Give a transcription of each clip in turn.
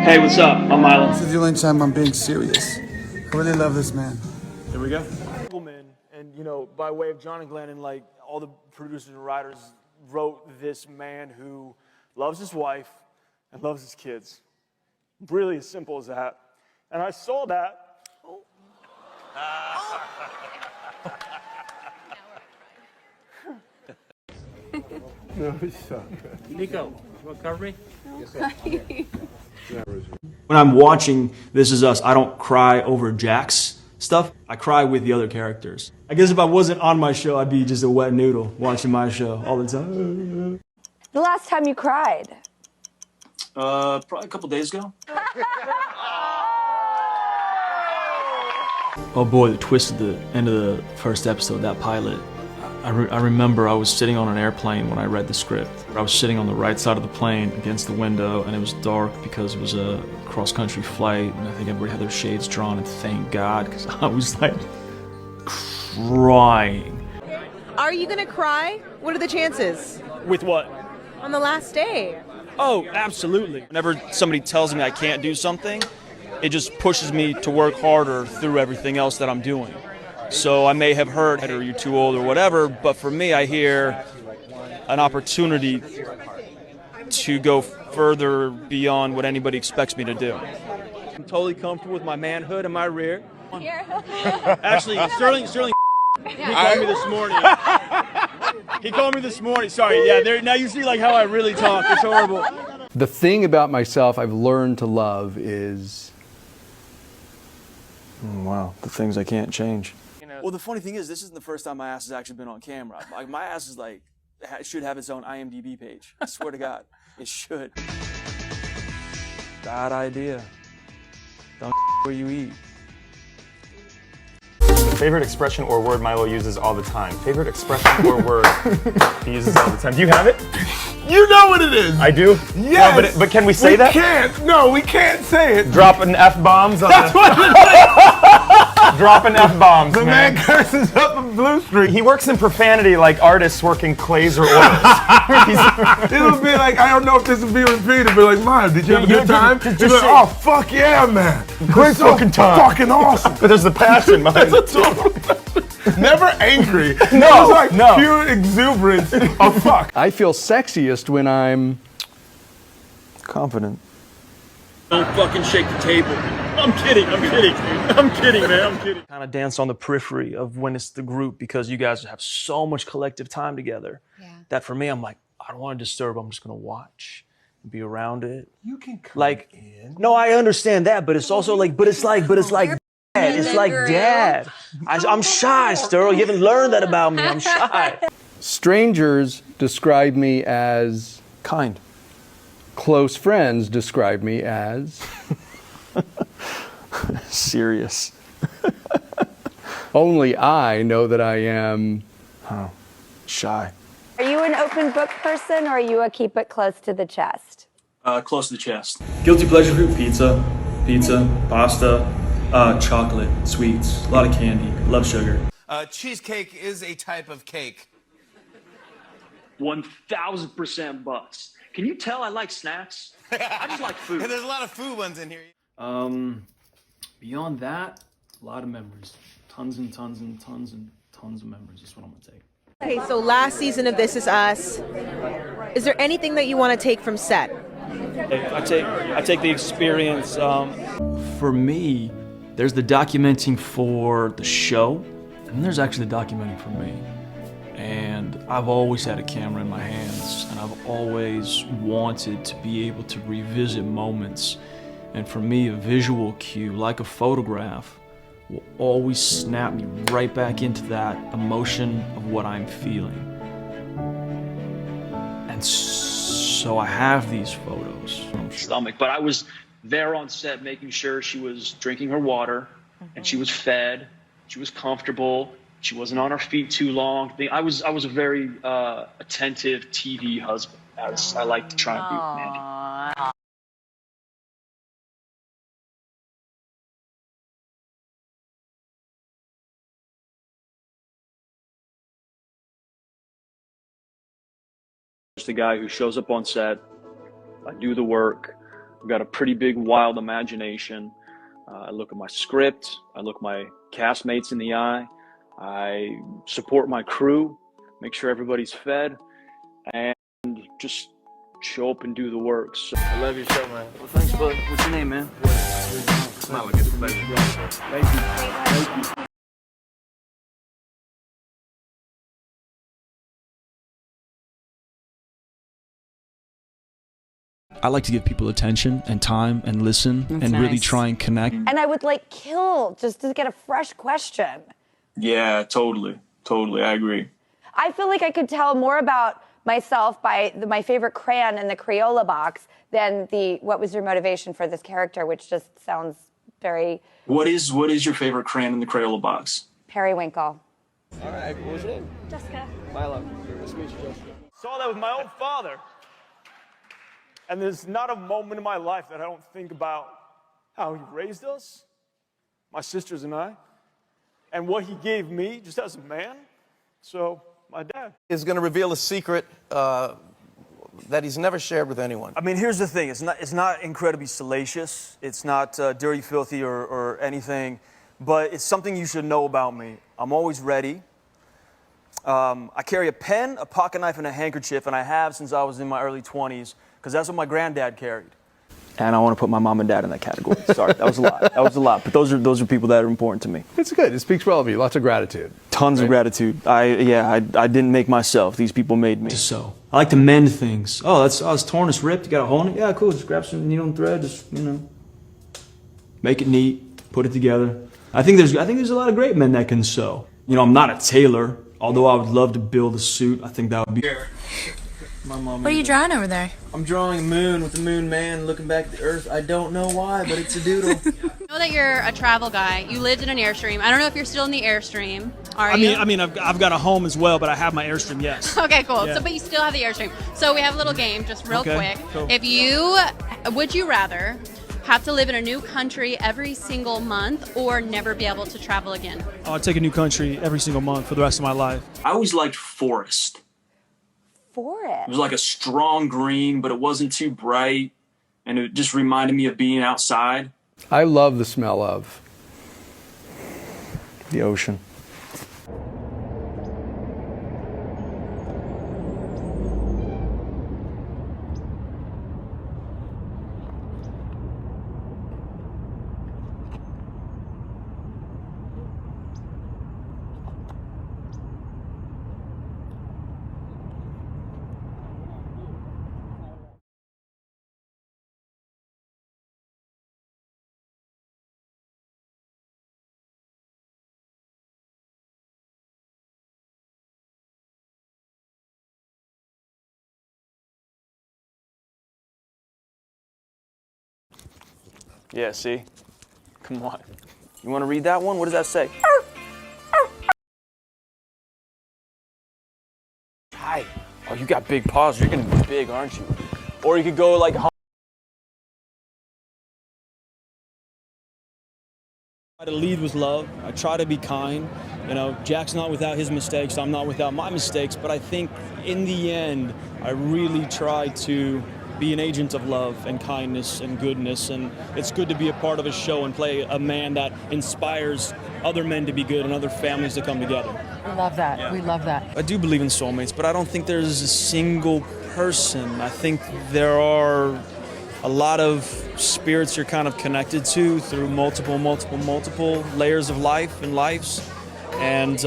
Hey, what's up? I'm Milo. This is the only time I'm being serious. I really love this man. Here we go. And you know, by way of John and Glenn, and like all the producers and writers wrote this man who loves his wife and loves his kids. Really as simple as that. And I saw that. No, it's so good. Nico, you want to cover me? When I'm watching This Is Us, I don't cry over Jack's stuff. I cry with the other characters. I guess if I wasn't on my show, I'd be just a wet noodle watching my show all the time. The last time you cried? Probably a couple days ago. Oh boy, the twist at the end of the first episode, that pilot. I remember I was sitting on an airplane when I read the script. I was sitting on the right side of the plane against the window, and it was dark because it was a cross-country flight, and I think everybody had their shades drawn, and thank God, because I was like crying. Are you gonna cry? What are the chances? With what? On the last day. Oh, absolutely. Whenever somebody tells me I can't do something, it just pushes me to work harder through everything else that I'm doing. So I may have heard, or you're too old or whatever, but for me, I hear an opportunity to go further beyond what anybody expects me to do. I'm totally comfortable with my manhood and my rear. Actually, Sterling called me this morning. He called me this morning. Sorry, yeah. Now you see like how I really talk. It's horrible. The thing about myself I've learned to love is... Wow, the things I can't change. Well, the funny thing is, this isn't the first time my ass has actually been on camera. Like, my ass is like, should have its own IMDb page. I swear to God, it should. Bad idea. Don't where you eat. Favorite expression or word Milo uses all the time. Favorite expression or word he uses all the time. Do you have it? You know what it is. I do? Yes. No, but can we say that? We can't. No, we can't say it. Dropping F-bombs on That's the... what it is. Dropping F-bombs, The man curses up in Blue Street. He works in profanity like artists work in clays or oils. It'll be like, I don't know if this will be repeated, but like, Mom, did you have a good time? He's like, oh, fuck yeah, man. Great fucking time. Fucking awesome. But there's the passion, man. That's a total passion. Never angry. No, It's like no. pure exuberance of fuck. I feel sexiest when I'm... Confident. Don't fucking shake the table. I'm kidding, man, I'm kidding. Kind of dance on the periphery of when it's the group because you guys have so much collective time together that for me, I'm like, I don't want to disturb, I'm just going to watch and be around it. You can come like, in. No, I understand that, but it's also like, but it's like dad. It's like dad. I'm shy, Sterl. You haven't learned that about me. I'm shy. Strangers describe me as... Kind. Close friends describe me as... Serious. Only I know that I am... Shy. Are you an open book person or are you a keep it close to the chest? Close to the chest. Guilty pleasure food: pizza, pasta, chocolate, sweets, a lot of candy. Love sugar. Cheesecake is a type of cake. 1000% bust. Can you tell I like snacks? I just like food. There's a lot of food ones in here. Beyond that, a lot of memories. Tons and tons and tons and tons of memories. That's what I'm gonna take. Okay, so last season of This Is Us. Is there anything that you want to take from set? I take the experience. For me, there's the documenting for the show, and there's actually the documenting for me. And I've always had a camera in my hands, and I've always wanted to be able to revisit moments. And for me, a visual cue, like a photograph, will always snap me right back into that emotion of what I'm feeling. And so I have these photos. Stomach, but I was there on set making sure she was drinking her water, and she was fed, she was comfortable, she wasn't on her feet too long. I was a very attentive TV husband, as I like to try and be with Mandy. Just a guy who shows up on set, I do the work, I've got a pretty big, wild imagination. I look at my script. I look my castmates in the eye. I support my crew, make sure everybody's fed, and just show up and do the work. So, I love your show, man. well, thanks, bud. What's your name, man? Milo, good to meet you. Thank you. Thank you. I like to give people attention and time and listen and really try and connect. And I would like kill just to get a fresh question. Yeah, totally. I agree. I feel like I could tell more about myself by my favorite crayon in the Crayola box than what was your motivation for this character, which just sounds very... What is your favorite crayon in the Crayola box? Periwinkle. All right, what was your name? Jessica. Milo. Nice to meet you, Jessica. Saw that with my own father. And there's not a moment in my life that I don't think about how he raised us, my sisters and I, and what he gave me just as a man. So, my dad Is going to reveal a secret that he's never shared with anyone. I mean, here's the thing. It's not incredibly salacious. It's not dirty, filthy, or anything. But it's something you should know about me. I'm always ready. I carry a pen, a pocket knife, and a handkerchief, and I have since I was in my early 20s, because that's what my granddad carried. And I want to put my mom and dad in that category. Sorry, that was a lot. But those are people that are important to me. It's good. It speaks well of you. Lots of gratitude. Tons of gratitude. I didn't make myself. These people made me. Just so. I like to mend things. Oh, it's torn, it's ripped. You got a hole in it? Yeah, cool. Just grab some needle and thread. Just make it neat. Put it together. I think there's a lot of great men that can sew. I'm not a tailor, although I would love to build a suit. I think that would be. My mom. What are you drawing over there? I'm drawing a moon with the moon man looking back at the earth. I don't know why, but it's a doodle. I know that you're a travel guy. You lived in an Airstream. I don't know if you're still in the Airstream. Are you? I mean, I've got a home as well, but I have my Airstream, yes. Okay, cool. Yeah. So, but you still have the Airstream. So we have a little game, just real quick. Cool. Would you rather have to live in a new country every single month or never be able to travel again? I'd take a new country every single month for the rest of my life. I always liked forest. Forest? It was like a strong green, but it wasn't too bright, and it just reminded me of being outside. I love the smell of The ocean. Yeah, see? Come on. You want to read that one? What does that say? Hi. Oh, you got big paws. You're going to be big, aren't you? Or you could go like... I try to lead with love. I try to be kind. Jack's not without his mistakes. I'm not without my mistakes. But I think in the end, I really try to be an agent of love and kindness and goodness, and it's good to be a part of a show and play a man that inspires other men to be good and other families to come together. We love that. Yeah. We love that. I do believe in soulmates, but I don't think there's a single person. I think there are a lot of spirits you're kind of connected to through multiple layers of life and lives, and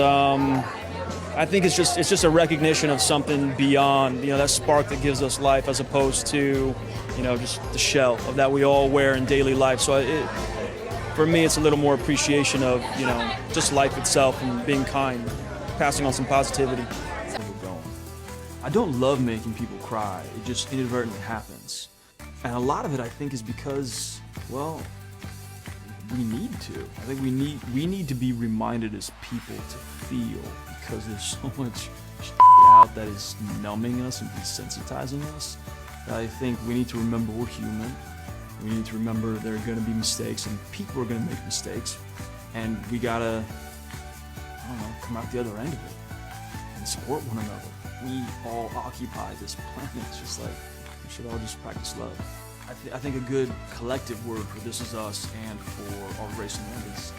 I think it's just a recognition of something beyond, that spark that gives us life, as opposed to, just the shell of that we all wear in daily life. So for me, it's a little more appreciation of, just life itself and being kind, passing on some positivity. I don't love making people cry. It just inadvertently happens. And a lot of it, I think, is because, well, we need to. I think we need to be reminded as people to feel, because there's so much out that is numbing us and desensitizing us, that I think we need to remember we're human. We need to remember there are going to be mistakes, and people are going to make mistakes, and we gotta, come out the other end of it and support one another. We all occupy this planet. It's just like we should all just practice love. I think a good collective word for This Is Us and for our racing members.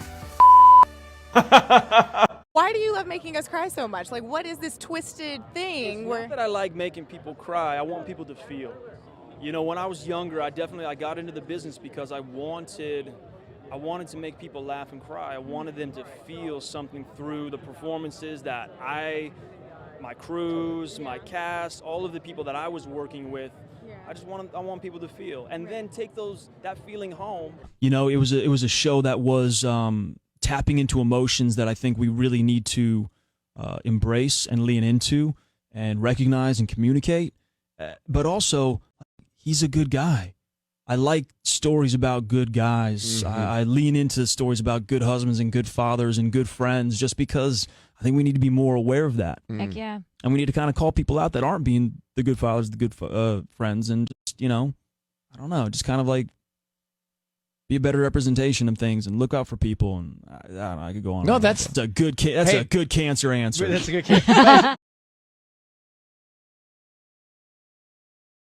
Why do you love making us cry so much? Like, what is this twisted thing It's where not that I like making people cry. I want people to feel. You know, when I was younger, I got into the business because I wanted to make people laugh and cry. I wanted them to feel something through the performances that my crews, my cast, all of the people that I was working with. I want people to feel, and then take that feeling home. You know, it was a show that was tapping into emotions that I think we really need to embrace and lean into and recognize and communicate. But also, he's a good guy. I like stories about good guys. I lean into stories about good husbands and good fathers and good friends just because I think we need to be more aware of that. Heck yeah. And we need to kind of call people out that aren't being the good fathers, the good friends, and just, you know, I don't know, just kind of like be a better representation of things and look out for people. And I don't know, I could go on. No, that's a good. That's a good cancer answer. That's a good cancer.